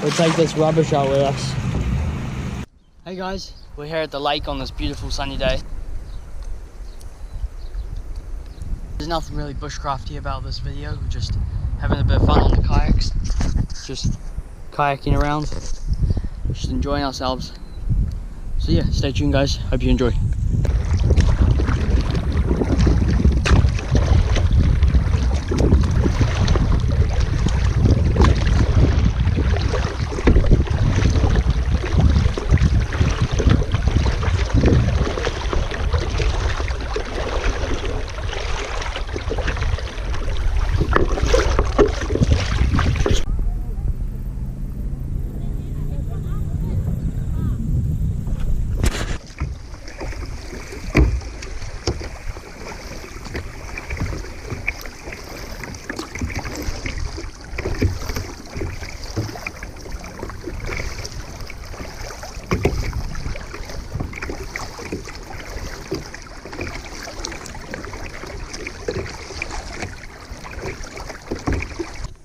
we'll take this rubbish out with us. Hey guys, we're here at the lake on this beautiful sunny day. There's nothing really bushcrafty about this video. We're just having a bit of fun on the kayaks. Just kayaking around. Just enjoying ourselves. So yeah, stay tuned guys. Hope you enjoy.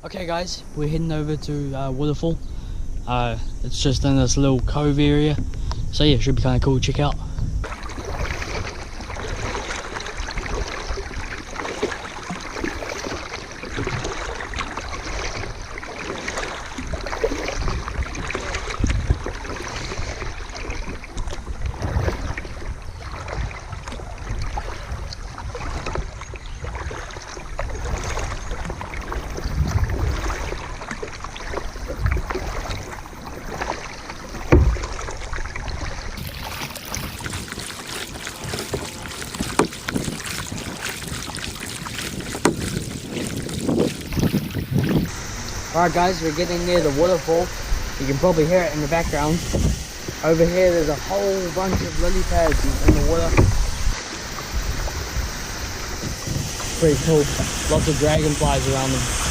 Okay guys, we're heading over to waterfall. It's just in this little cove area, so yeah, it should be kind of cool to check out. Alright guys, we're getting near the waterfall. You can probably hear it in the background. Over here there's a whole bunch of lily pads in the water. Pretty cool. Lots of dragonflies around them.